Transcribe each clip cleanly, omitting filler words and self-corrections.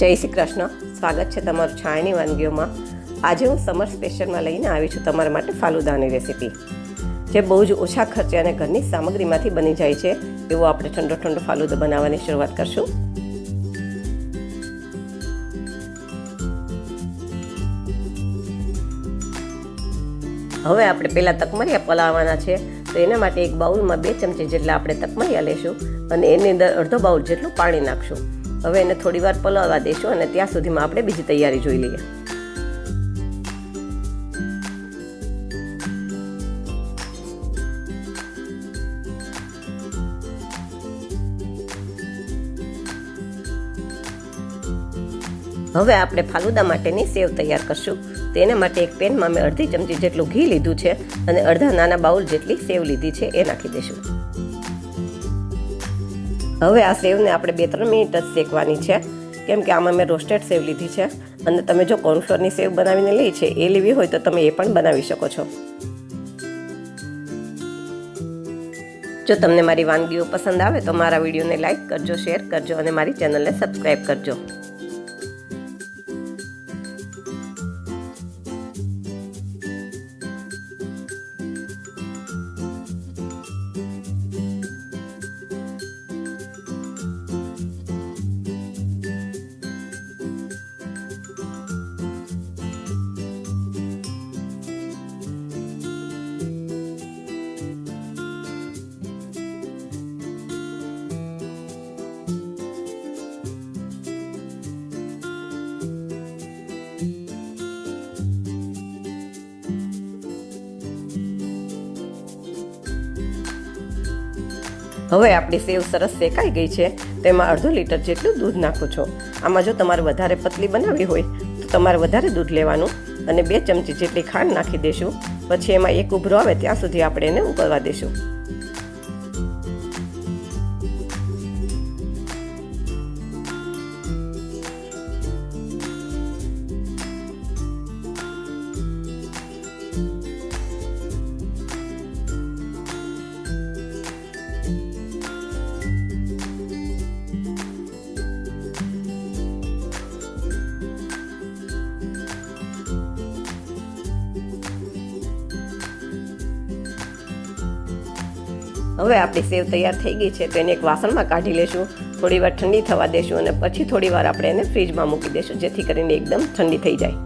જય શ્રી કૃષ્ણ. સ્વાગત છે તમારું છાયની વાનગીઓમાં. આજે હું સમર સ્પેશિયલમાં લઈને આવી છું તમારા માટે ફાલુદાની રેસીપી, જે બહુ જ ઓછા ખર્ચે અને ઘરની સામગ્રીમાંથી બની જાય છે. એવો આપણે ઠંડો ઠંડો ફાલુદો બનાવવાની શરૂઆત કરશું. હવે આપણે પહેલાં તકમરિયા પલાવવાના છે, તો એના માટે એક બાઉલમાં 2 ચમચી જેટલા આપણે તકમરિયા લઈશું અને એની અંદર અડધો બાઉલ જેટલું પાણી નાખશું. હવે એને થોડી વાર પલાવવા દઈશું અને ત્યાં સુધીમાં આપણે બીજી તૈયારી જોઈ લઈએ. હવે આપણે ફાલુદા માટેની સેવ તૈયાર કરશું. તો એના માટે એક પેનમાં મેં અડધી ચમચી જેટલું ઘી લીધું છે અને અડધા નાના બાઉલ જેટલી સેવ લીધી છે, એ નાખી દઈશું. હવે આ સેવને આપણે 2-3 મિનિટ જ શેકવાની છે, કેમ કે આમાં મેં રોસ્ટેડ સેવ લીધી છે. અને તમે જો કોર્નફ્લોરની સેવ બનાવીને લઈ છે એ લેવી હોય તો તમે એ પણ બનાવી શકો છો. જો તમને મારી વાનગીઓ પસંદ આવે તો મારા વિડીયોને લાઈક કરજો, શેર કરજો અને મારી ચેનલને સબસ્ક્રાઈબ કરજો. હવે આપણી સેવ સરસ શેકાઈ ગઈ છે. તેમાં અડધો લીટર જેટલું દૂધ નાખું છું. આમાં જો તમારે વધારે પતલી બનાવવી હોય તો તમારે વધારે દૂધ લેવાનું અને 2 ચમચી જેટલી ખાંડ નાખી દઈશું. પછી એમાં એક ઉભરો આવે ત્યાં સુધી આપણે એને ઉકળવા દઈશું. હવે આપણી સેવ તૈયાર થઈ ગઈ છે, તો એને એક વાસણમાં કાઢી લેશું. થોડી વાર ઠંડી થવા દેશું અને પછી થોડી વાર આપણે એને ફ્રીજમાં મૂકી દઈશું, જેથી કરીને એકદમ ઠંડી થઈ જાય.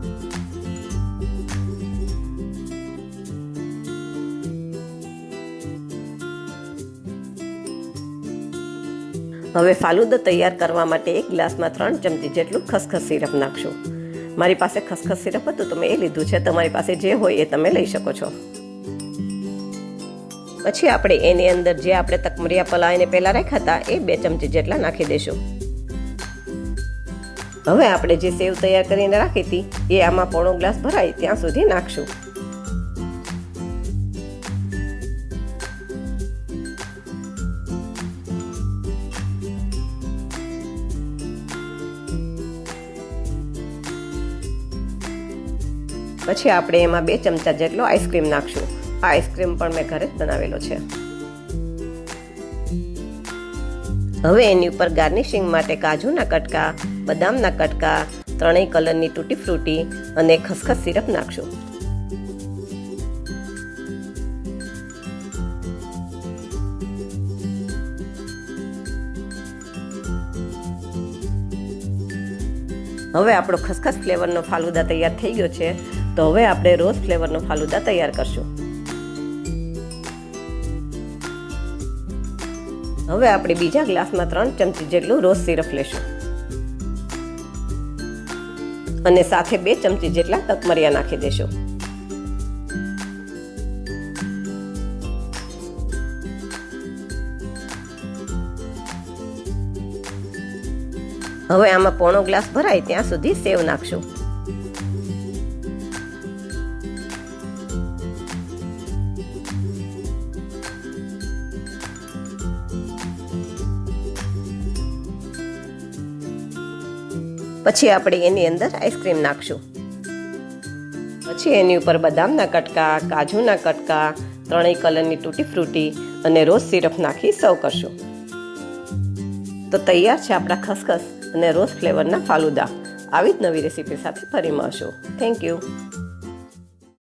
હવે ફાલુદો તૈયાર કરવા માટે એક ગ્લાસમાં 3 ચમચી જેટલું ખસખસ સિરપ નાખશું. મારી પાસે ખસખસ સિરપ હતું તો મેં એ લીધું છે. તમારી પાસે જે હોય એ તમે લઈ શકો છો. પછી આપણે એની અંદર જે આપણે તકમરિયા પલાવીને પહેલા રાખ્યા હતા એ 2 ચમચી જેટલા નાખી દઈશું. હવે આપણે જે સેવ તૈયાર કરીને રાખી હતી એ આમાં પોણો ગ્લાસ ભરાય ત્યાં સુધી નાખશું. પછી આપણે એમાં 2 ચમચા જેટલો આઈસ્ક્રીમ નાખશું. આ આઈસ્ક્રીમ પણ મેં ઘરે જ બનાવેલો છે. હવે એની ઉપર ગાર્નિશિંગ માટે કાજુના કટકા, બદામના કટકા, 3 કલરની તૂટી ફ્રૂટી અને ખસખસ સિરપ નાખશું. હવે આપણો ખસખસ ફ્લેવરનો ફાલુદા તૈયાર થઈ ગયો છે. તો હવે આપણે રોઝ ફ્લેવરનો ફાલુદા તૈયાર કરશું. હવે આપણે બીજા ગ્લાસમાં 3 ચમચી જેટલું રોઝ સિરપ લેશું અને સાથે 2 ચમચી જેટલા તકમરિયા નાખી દેશું. હવે આમાં પોણો ગ્લાસ ભરાય ત્યાં સુધી સેવ નાખશું. પછી આપણે એની અંદર આઈસ્ક્રીમ નાખશું. પછી એની ઉપર બદામના કટકા, કાજુના કટકા, 3 કલરની તૂટી ફ્રૂટી અને રોઝ સિરપ નાખી સર્વ કરશું. તો તૈયાર છે આપણા ખસખસ અને રોઝ ફ્લેવરના ફાલુદા. આવી જ નવી રેસીપી સાથે ફરી મળશું. Thank you.